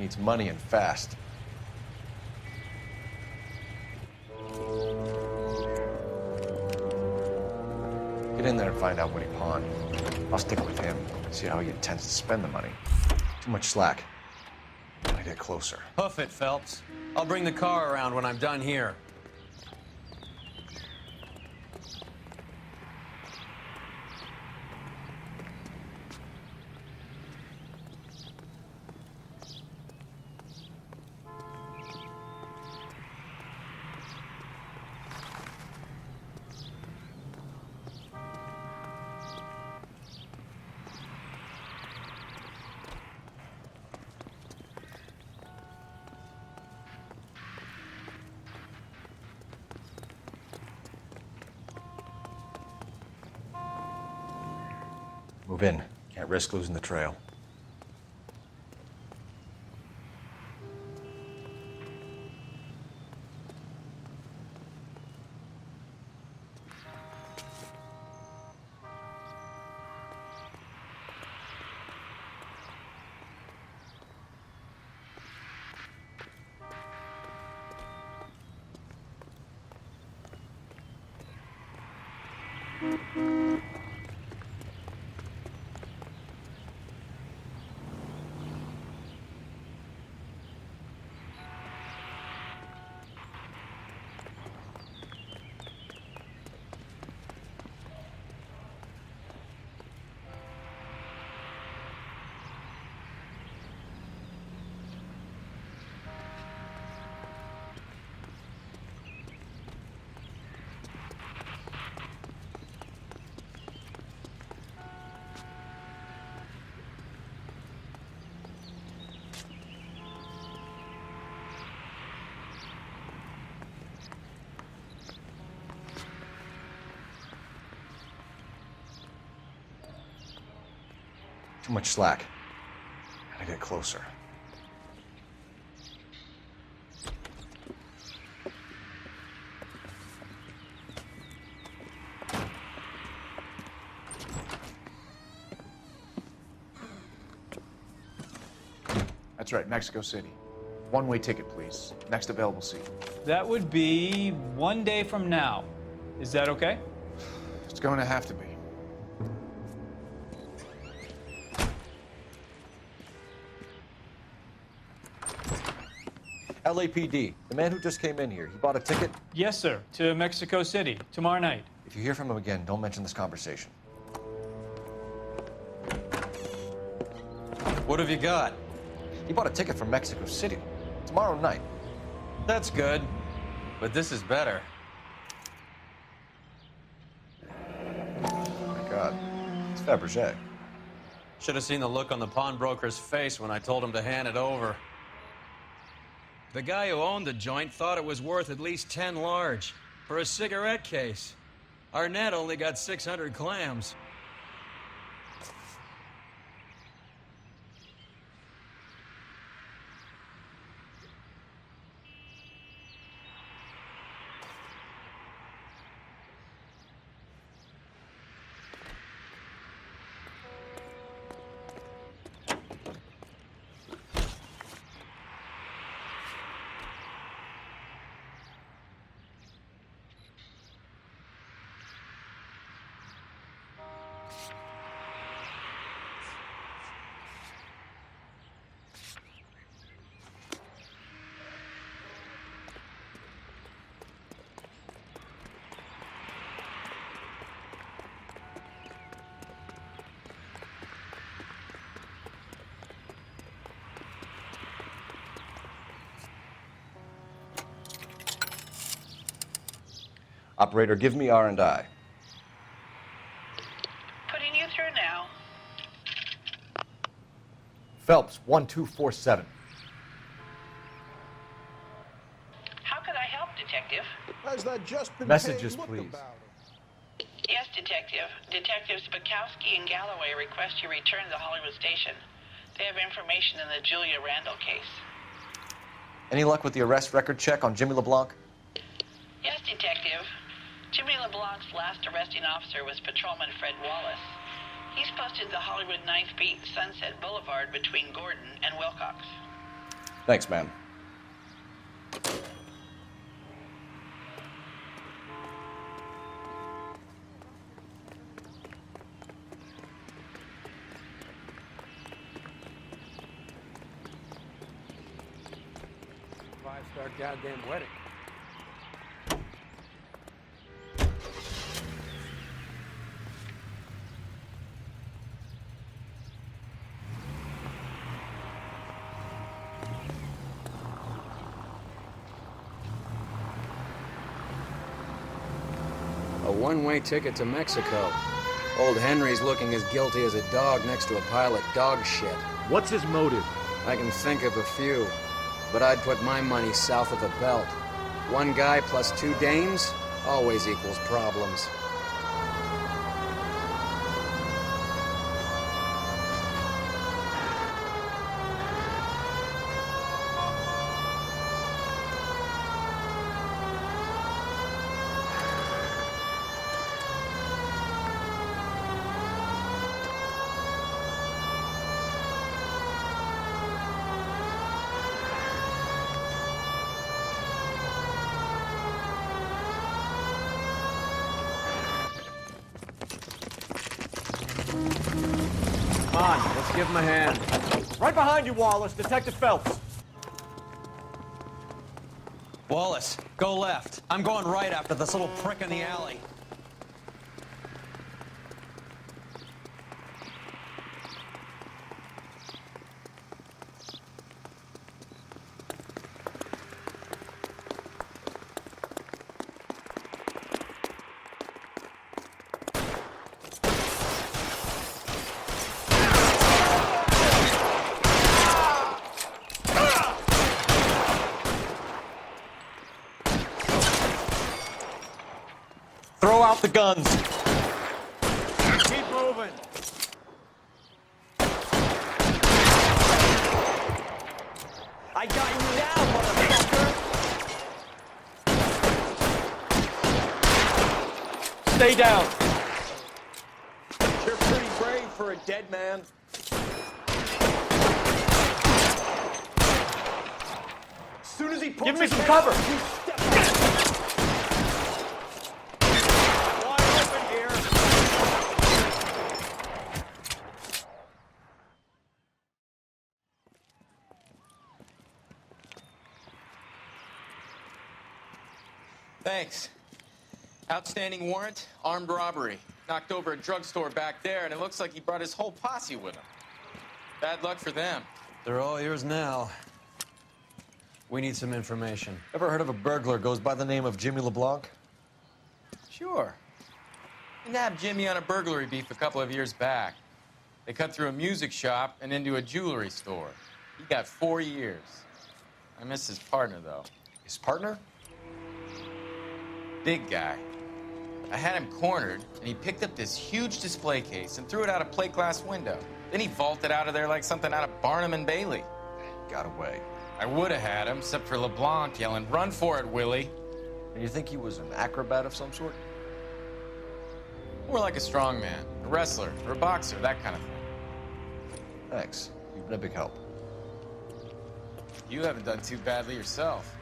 needs money and fast. Get in there and find out what he pawned. I'll stick with him, see how he intends to spend the money. Too much slack. Gotta get closer. Hoof it, Phelps. I'll bring the car around when I'm done here. Move in. Can't risk losing the trail. Too much slack. Gotta get closer. That's right, Mexico City. One-way ticket, please. Next available seat. That would be 1 day from now. Is that okay? It's going to have to be. LAPD, the man who just came in here, he bought a ticket? Yes, sir. To Mexico City, tomorrow night. If you hear from him again, don't mention this conversation. What have you got? He bought a ticket for Mexico City, tomorrow night. That's good, but this is better. Oh my God, it's Fabergé. Should have seen the look on the pawnbroker's face when I told him to hand it over. The guy who owned the joint thought it was worth at least 10 large for a cigarette case. Arnett only got 600 clams. Operator, give me R&I. Putting you through now. Phelps, 1247. How could I help, Detective? Has that just been Messages, paid? Look please. about it. Yes, Detective. Detectives Bukowski and Galloway request you return to the Hollywood station. They have information in the Julia Randall case. Any luck with the arrest record check on Jimmy LeBlanc? Yes, Detective. Jimmy LeBlanc's last arresting officer was Patrolman Fred Wallace. He's posted the Hollywood 9th Beat, Sunset Boulevard between Gordon and Wilcox. Thanks, man. Five-star goddamn wedding. A one-way ticket to Mexico. Old Henry's looking as guilty as a dog next to a pile of dog shit. What's his motive? I can think of a few, but I'd put my money south of the belt. One guy plus two dames always equals problems. Come on, let's give him a hand. Right behind you, Wallace. Detective Phelps. Wallace, go left. I'm going right after this little prick in the alley. Throw out the guns. Keep moving. I got you now, motherfucker. Stay down. You're pretty brave for a dead man. As soon as he pulls, give me some cover. You step back. Thanks. Outstanding warrant, armed robbery. Knocked over a drugstore back there, and it looks like he brought his whole posse with him. Bad luck for them. They're all yours now. We need some information. Ever heard of a burglar goes by the name of Jimmy LeBlanc? Sure. We nabbed Jimmy on a burglary beef a couple of years back. They cut through a music shop and into a jewelry store. He got 4 years. I miss his partner, though. His partner? Big guy. I had him cornered, and he picked up this huge display case and threw it out a plate glass window. Then he vaulted out of there like something out of Barnum and Bailey. Got away. I would have had him, except for LeBlanc yelling, "Run for it, Willie!" And you think he was an acrobat of some sort? More like a strongman, a wrestler, or a boxer, that kind of thing. Thanks. You've been a big help. You haven't done too badly yourself.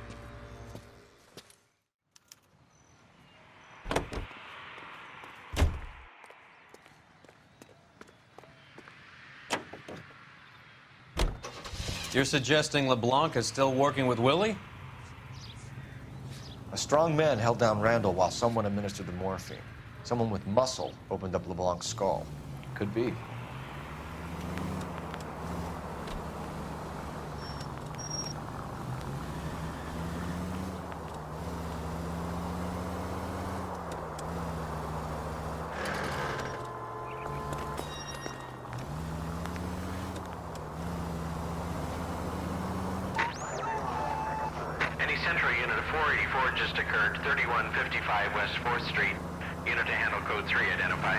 You're suggesting LeBlanc is still working with Willie? A strong man held down Randall while someone administered the morphine. Someone with muscle opened up LeBlanc's skull. Could be. Any Central unit of 484 just occurred, 3155 West 4th Street. Unit to handle code 3, identify.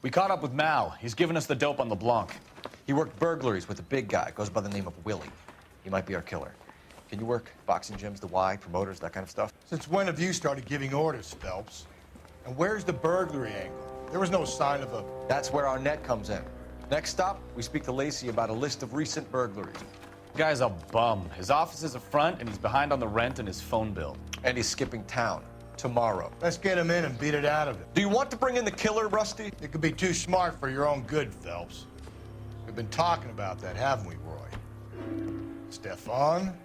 We caught up with Mal. He's given us the dope on LeBlanc. He worked burglaries with a big guy, goes by the name of Willie. He might be our killer. Can you work boxing gyms, the Y, promoters, that kind of stuff? Since when have you started giving orders, Phelps? And where's the burglary angle? There was no sign of a... That's where our net comes in. Next stop, we speak to Lacey about a list of recent burglaries. The guy's a bum. His office is a front, and he's behind on the rent and his phone bill. And he's skipping town tomorrow. Let's get him in and beat it out of him. Do you want to bring in the killer, Rusty? It could be too smart for your own good, Phelps. We've been talking about that, haven't we, Roy? Stefan?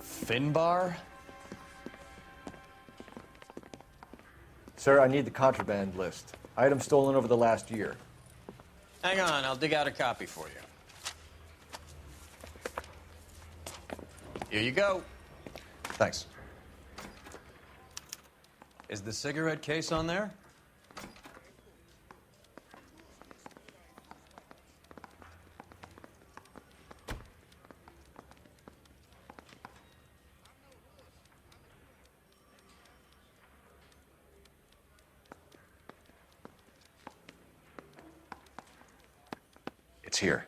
Finbar? Sir, I need the contraband list. Items stolen over the last year. Hang on, I'll dig out a copy for you. Here you go. Thanks. Is the cigarette case on there? It's here.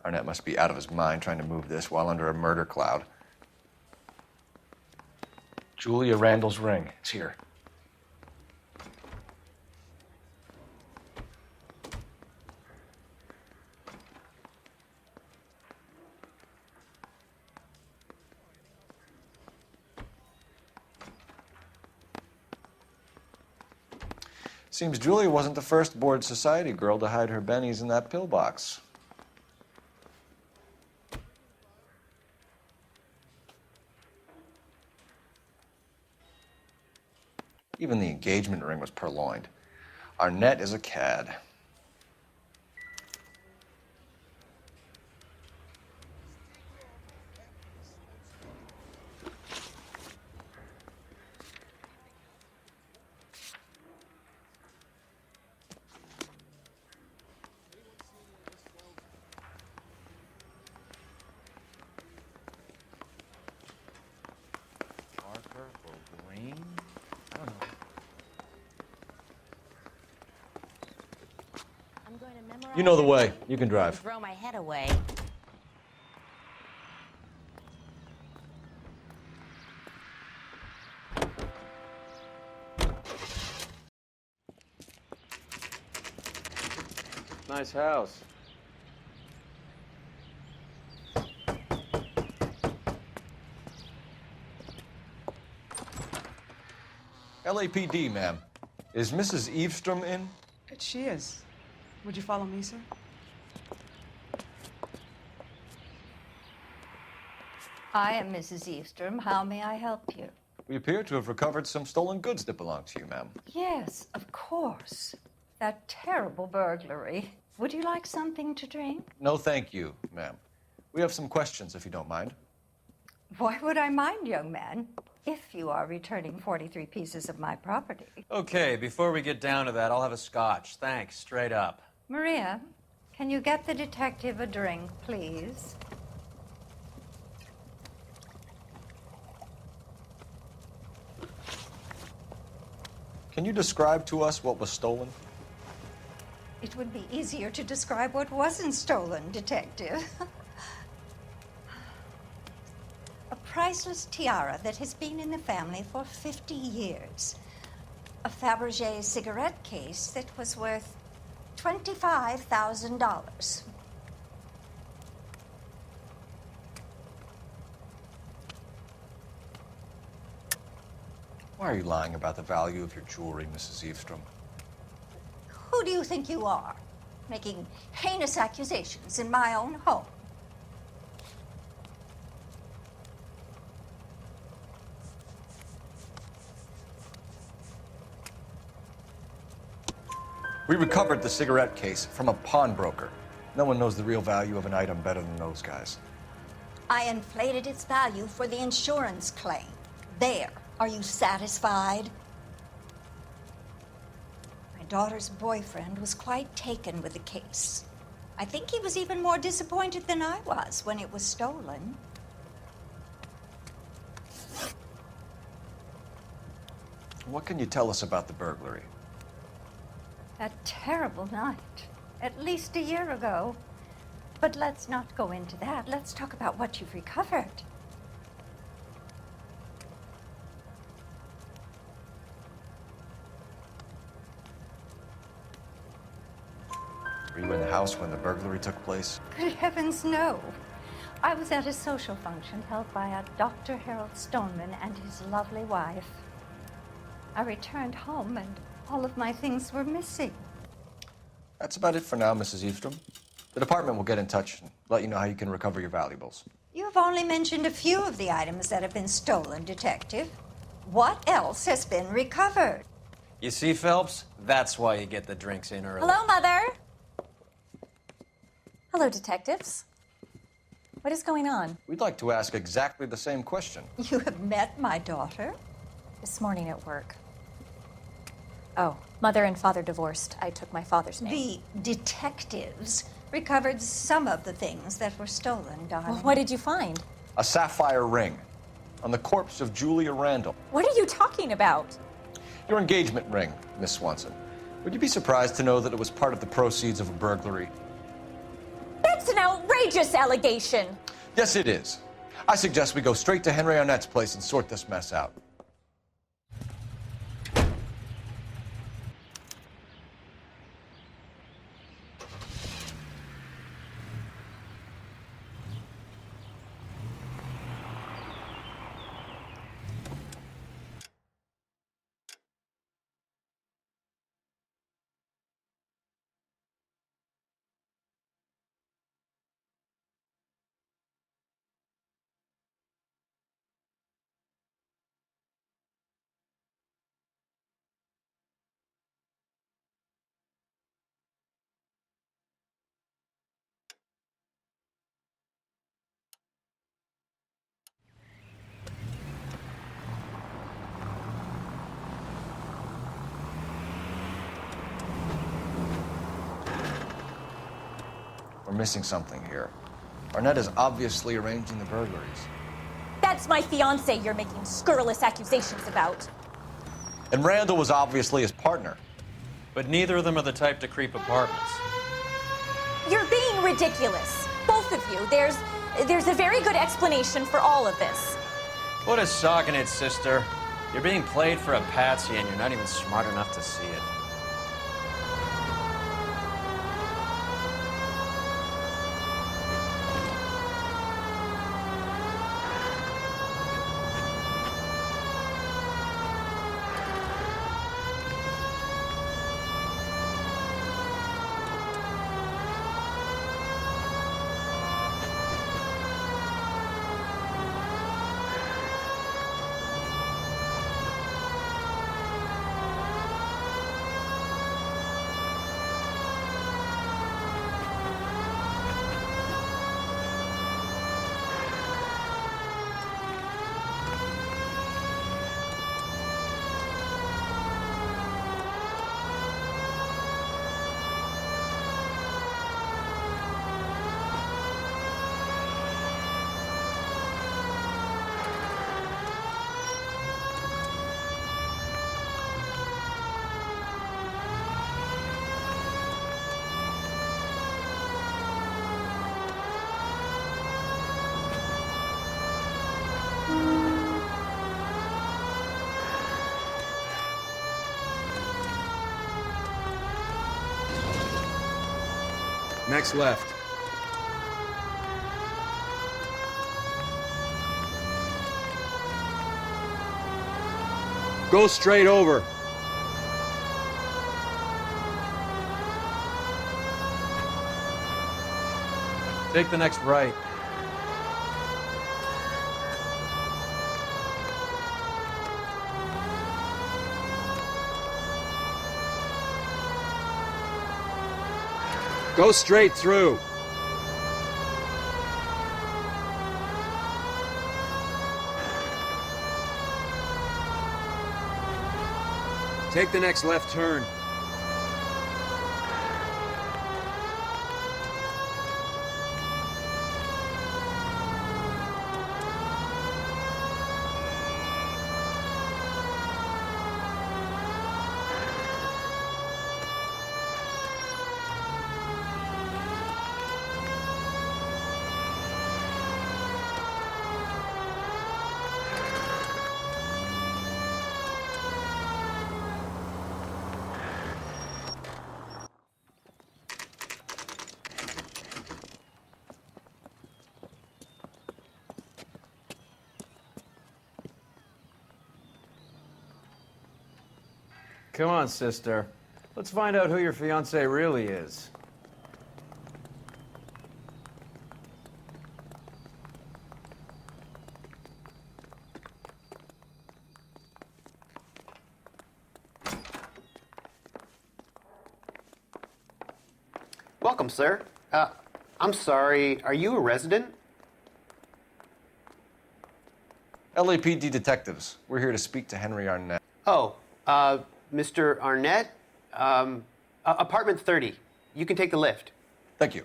Arnett must be out of his mind trying to move this while under a murder cloud. Julia Randall's ring. It's here. Seems Julia wasn't the first bored society girl to hide her bennies in that pillbox. Even the engagement ring was purloined. Arnett is a cad. Parker or Green? I don't know. I'm going to memorize You know the way. everything You can drive. and throw my head away. Nice house. LAPD, ma'am. Is Mrs. Eavestrom in? She is. Would you follow me, sir? I am Mrs. Eastrom. How may I help you? We appear to have recovered some stolen goods that belong to you, ma'am. Yes, of course. That terrible burglary. Would you like something to drink? No, thank you, ma'am. We have some questions, if you don't mind. Why would I mind, young man, if you are returning 43 pieces of my property? Okay, before we get down to that, I'll have a scotch. Thanks, straight up. Maria, can you get the detective a drink, please? Can you describe to us what was stolen? It would be easier to describe what wasn't stolen, detective. A priceless tiara that has been in the family for 50 years. A Fabergé cigarette case that was worth $25,000. Why are you lying about the value of your jewelry, Mrs. Eavestrom? Who do you think you are, making heinous accusations in my own home? We recovered the cigarette case from a pawnbroker. No one knows the real value of an item better than those guys. I inflated its value for the insurance claim. There. Are you satisfied? My daughter's boyfriend was quite taken with the case. I think he was even more disappointed than I was when it was stolen. What can you tell us about the burglary? A terrible night. At least a year ago. But let's not go into that. Let's talk about what you've recovered. Were you in the house when the burglary took place? Good heavens, no. I was at a social function held by a Dr. Harold Stoneman and his lovely wife. I returned home and all of my things were missing. That's about it for now, Mrs. Eavestrom. The department will get in touch and let you know how you can recover your valuables. You have only mentioned a few of the items that have been stolen, Detective. What else has been recovered? You see, Phelps? That's why you get the drinks in early. Hello, Mother. Hello, detectives. What is going on? We'd like to ask exactly the same question. You have met my daughter? This morning at work. Oh, Mother and Father divorced. I took my father's name. The detectives recovered some of the things that were stolen, darling. Well, what did you find? A sapphire ring on the corpse of Julia Randall. What are you talking about? Your engagement ring, Miss Swanson. Would you be surprised to know that it was part of the proceeds of a burglary? That's an outrageous allegation. Yes, it is. I suggest we go straight to Henry Arnett's place and sort this mess out. We're missing something here. Arnett is obviously arranging the burglaries. That's my fiance you're making scurrilous accusations about. And Randall was obviously his partner. But neither of them are the type to creep apartments. You're being ridiculous. Both of you. There's a very good explanation for all of this. Put a sock in it, sister. You're being played for a patsy and you're not even smart enough to see it. Next left. Go straight over. Take the next right. Go straight through. Take the next left turn. Come on, sister. Let's find out who your fiance really is. Welcome, sir. I'm sorry, are you a resident? LAPD detectives. We're here to speak to Henry Arnett. Oh, Mr. Arnett? Apartment 30. You can take the lift. Thank you.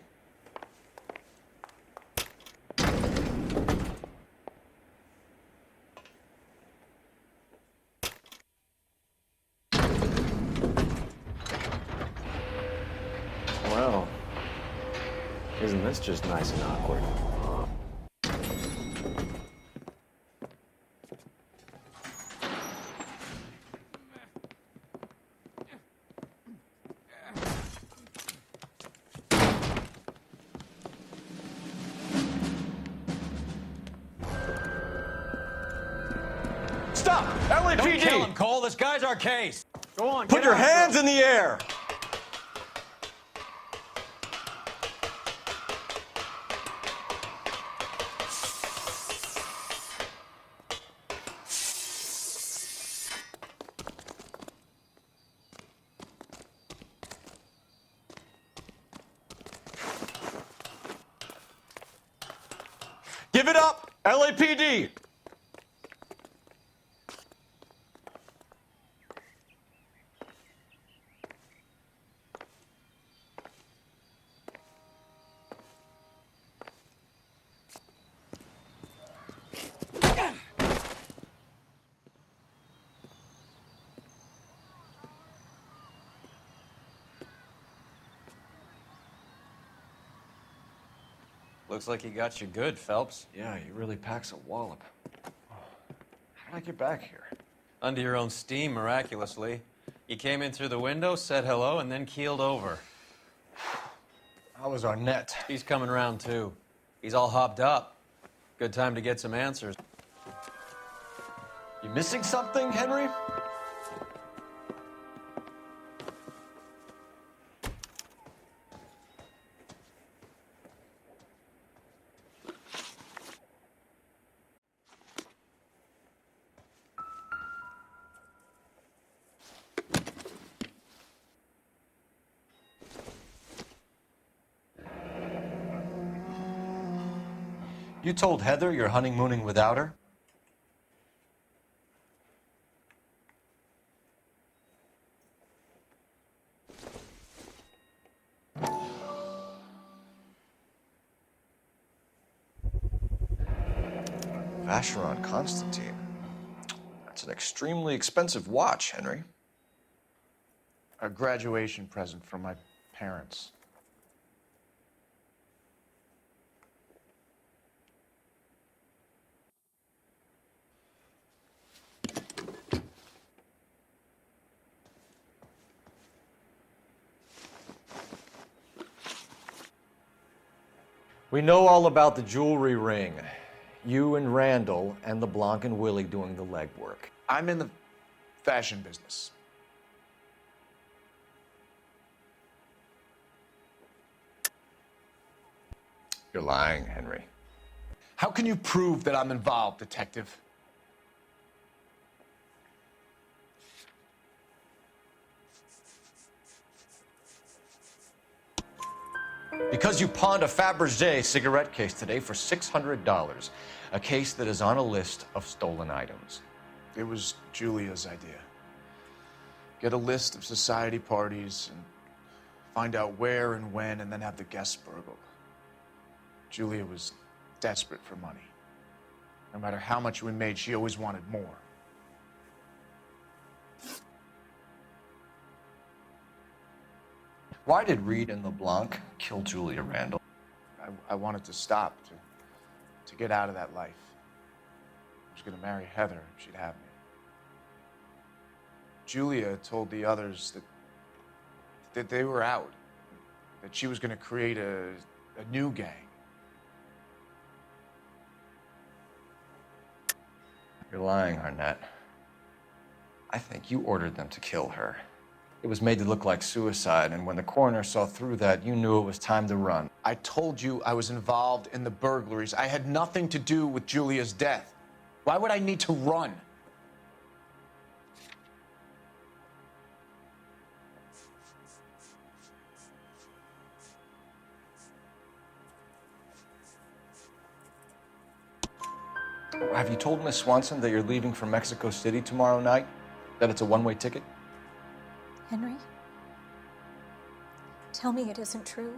Well, isn't this just nice and awkward? Stop! LAPD! Don't kill him, Cole. This guy's our case. Go on, Put get your after hands him. in the air! Give it up, LAPD! Looks like he got you good, Phelps. Yeah, he really packs a wallop. How did I get back here? Under your own steam, miraculously. You came in through the window, said hello, and then keeled over. How was Arnett? He's coming round, too. He's all hopped up. Good time to get some answers. You missing something, Henry? You told Heather you're honeymooning without her? Vacheron Constantine. That's an extremely expensive watch, Henry. A graduation present from my parents. We know all about the jewelry ring. You and Randall and LeBlanc and Willie doing the legwork. I'm in the fashion business. You're lying, Henry. How can you prove that I'm involved, detective? Because you pawned a Fabergé cigarette case today for $600. A case that is on a list of stolen items. It was Julia's idea. Get a list of society parties and find out where and when, and then have the guests burgled. Julia was desperate for money. No matter how much we made, she always wanted more. Why did Reed and LeBlanc kill Julia Randall? I wanted to stop, to get out of that life. I was going to marry Heather if she'd have me. Julia told the others that they were out, that she was going to create a new gang. You're lying, Arnett. I think you ordered them to kill her. It was made to look like suicide, and when the coroner saw through that, you knew it was time to run. I told you I was involved in the burglaries. I had nothing to do with Julia's death. Why would I need to run? Have you told Miss Swanson that you're leaving for Mexico City tomorrow night? That it's a one-way ticket? Henry? Tell me it isn't true.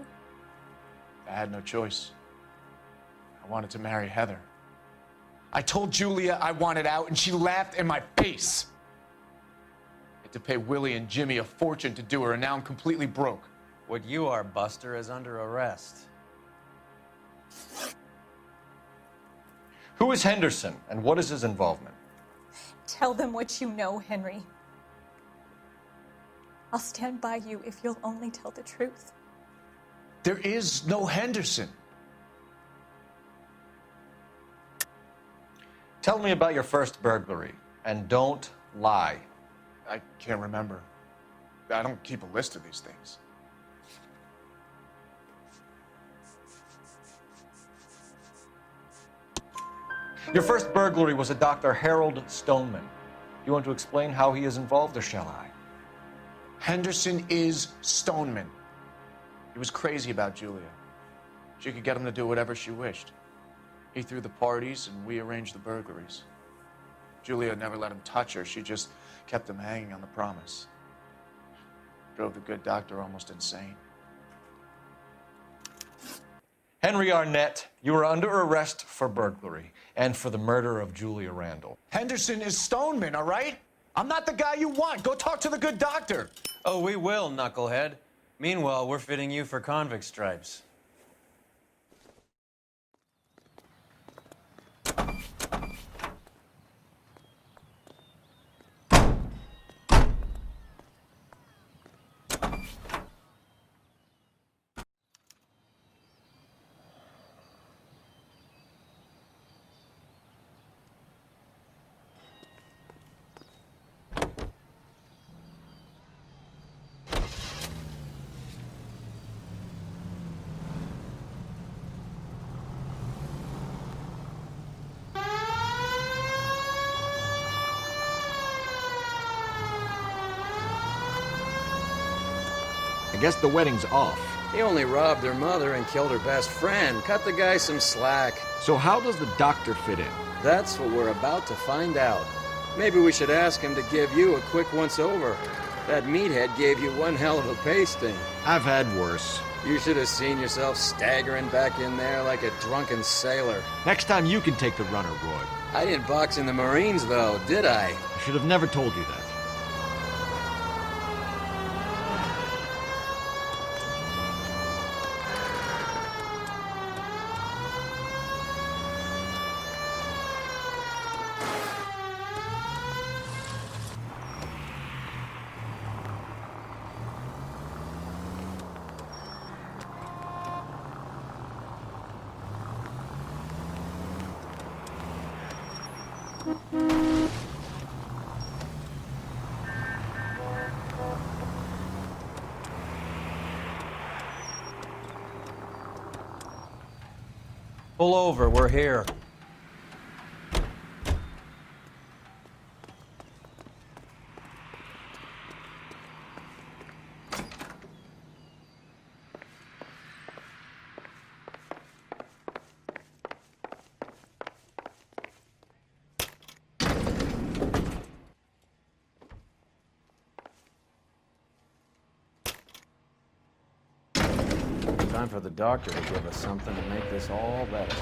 I had no choice. I wanted to marry Heather. I told Julia I wanted out, and she laughed in my face. I had to pay Willie and Jimmy a fortune to do her, and now I'm completely broke. What you are, Buster, is under arrest. Who is Henderson, and what is his involvement? Tell them what you know, Henry. I'll stand by you if you'll only tell the truth. There is no Henderson. Tell me about your first burglary, and don't lie. I can't remember. I don't keep a list of these things. Your first burglary was a Dr. Harold Stoneman. Do you want to explain how he is involved, or shall I? Henderson is Stoneman. He was crazy about Julia. She could get him to do whatever she wished. He threw the parties, and we arranged the burglaries. Julia never let him touch her. She just kept him hanging on the promise. Drove the good doctor almost insane. Henry Arnett, you are under arrest for burglary and for the murder of Julia Randall. Henderson is Stoneman, all right? I'm not the guy you want. Go talk to the good doctor. Oh, we will, knucklehead. Meanwhile, we're fitting you for convict stripes. I guess the wedding's off. He only robbed her mother and killed her best friend. Cut the guy some slack. So how does the doctor fit in? That's what we're about to find out. Maybe we should ask him to give you a quick once-over. That meathead gave you one hell of a pasting. I've had worse. You should have seen yourself staggering back in there like a drunken sailor. Next time you can take the runner, Roy. I didn't box in the Marines, though, did I? I should have never told you that. Pull over, we're here. Time for the doctor to give us something to make this all better.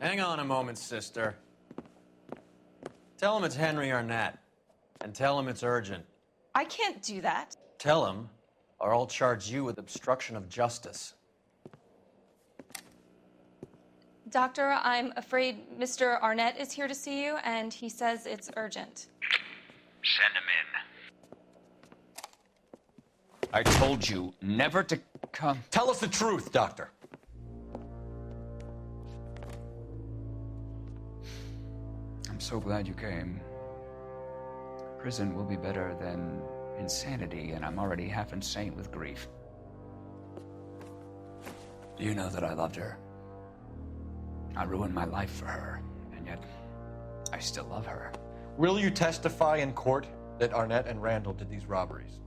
Hang on a moment, sister. Tell him it's Henry Arnett, and tell him it's urgent. I can't do that. Tell him, or I'll charge you with obstruction of justice. Doctor, I'm afraid Mr. Arnett is here to see you, and he says it's urgent. Send him in. I told you never to come. Tell us the truth, Doctor. I'm so glad you came. Prison will be better than insanity, and I'm already half insane with grief. You know that I loved her. I ruined my life for her, and yet I still love her. Will you testify in court that Arnett and Randall did these robberies?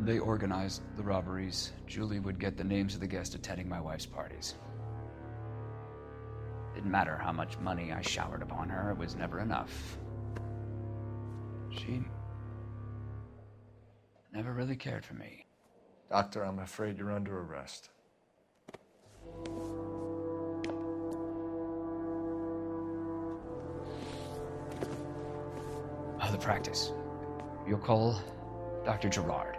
They organized the robberies. Julie would get the names of the guests attending my wife's parties. Didn't matter how much money I showered upon her, it was never enough. She never really cared for me. Doctor, I'm afraid you're under arrest. The practice. You'll call Dr. Gerard.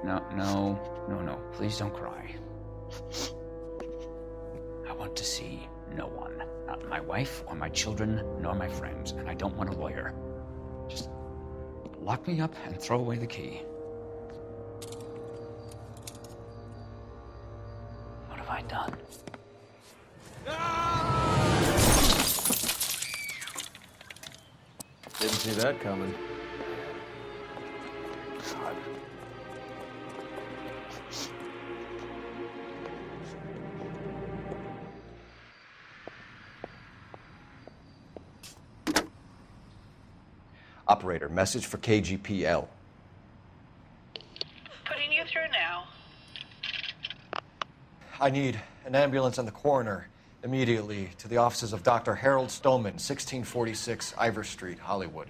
No. Please don't cry. I want to see no one. Not my wife or my children, nor my friends. And I don't want a lawyer. Just lock me up and throw away the key. What have I done? Didn't see that coming. God. Operator, message for KGPL. Putting you through now. I need an ambulance and the coroner immediately to the offices of Dr. Harold Stoneman, 1646 Ivor Street, Hollywood.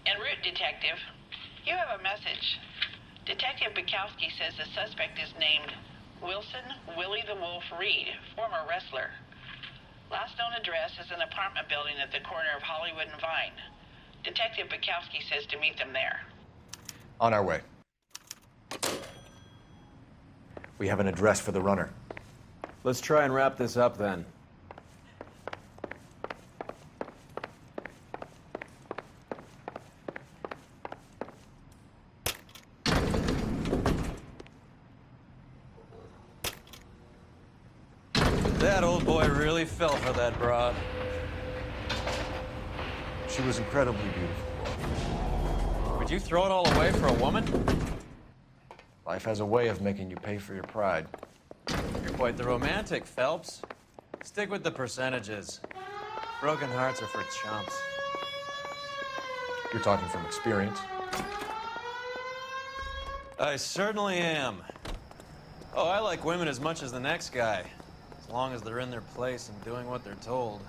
En route, Detective. You have a message. Detective Bukowski says the suspect is named Wilson Willie the Wolf Reed, former wrestler. Last known address is an apartment building at the corner of Hollywood and Vine. Detective Bukowski says to meet them there. On our way. We have an address for the runner. Let's try and wrap this up then. That old boy really fell for that broad. She was incredibly beautiful. Would you throw it all away for a woman? Life has a way of making you pay for your pride. You're quite the romantic, Phelps. Stick with the percentages. Broken hearts are for chumps. You're talking from experience. I certainly am. Oh, I like women as much as the next guy. As long as they're in their place and doing what they're told.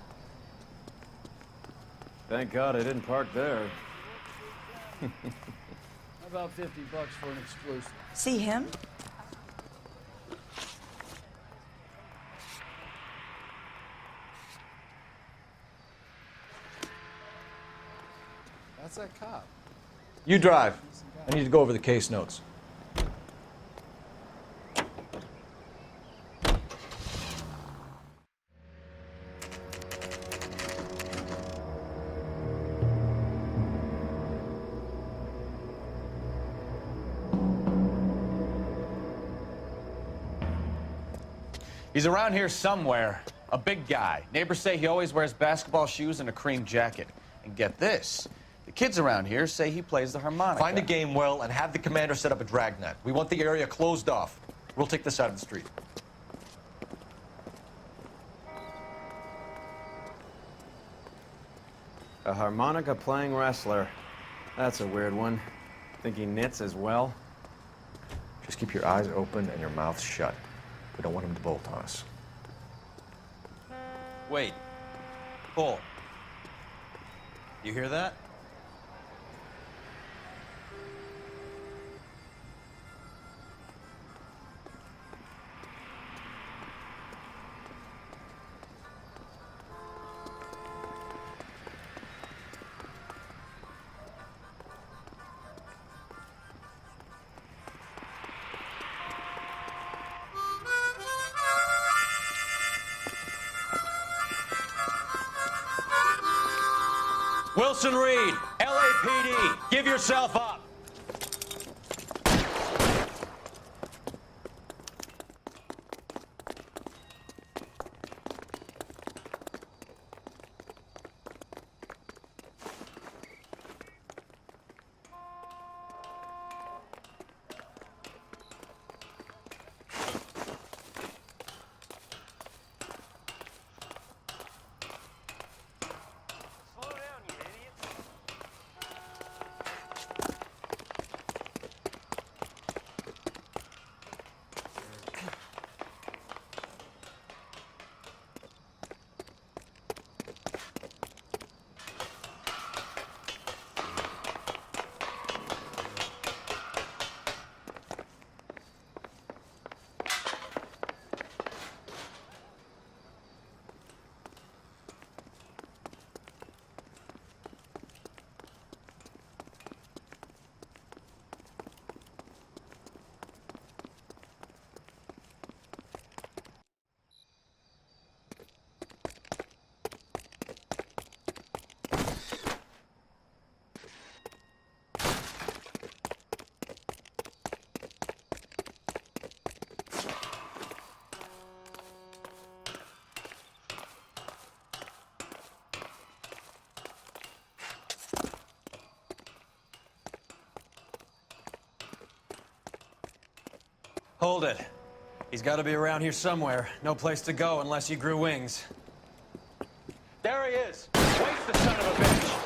Thank God I didn't park there. How about $50 for an exclusive? See him? That's that cop. You drive. I need to go over the case notes. He's around here somewhere. A big guy. Neighbors say he always wears basketball shoes and a cream jacket. And get this, the kids around here say he plays the harmonica. Find a game well and have the commander set up a dragnet. We want the area closed off. We'll take this out of the street. A harmonica playing wrestler. That's a weird one. Think he knits as well? Just keep your eyes open and your mouth shut. We don't want him to bolt on us. Wait. Bull. You hear that? Wilson Reed, LAPD, give yourself up. Hold it. He's got to be around here somewhere. No place to go unless he grew wings. There he is. Waste the son of a bitch.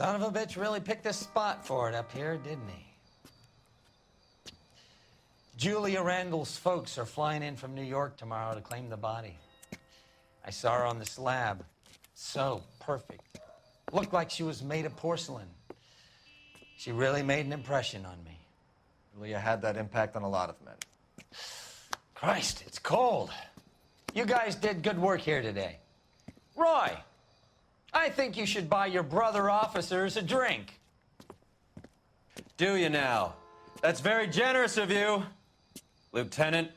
Son of a bitch really picked a spot for it up here, didn't he? Julia Randall's folks are flying in from New York tomorrow to claim the body. I saw her on the slab. So perfect. Looked like she was made of porcelain. She really made an impression on me. Julia had that impact on a lot of men. Christ, it's cold. You guys did good work here today. Roy, I think you should buy your brother officers a drink. Do you now? That's very generous of you, Lieutenant.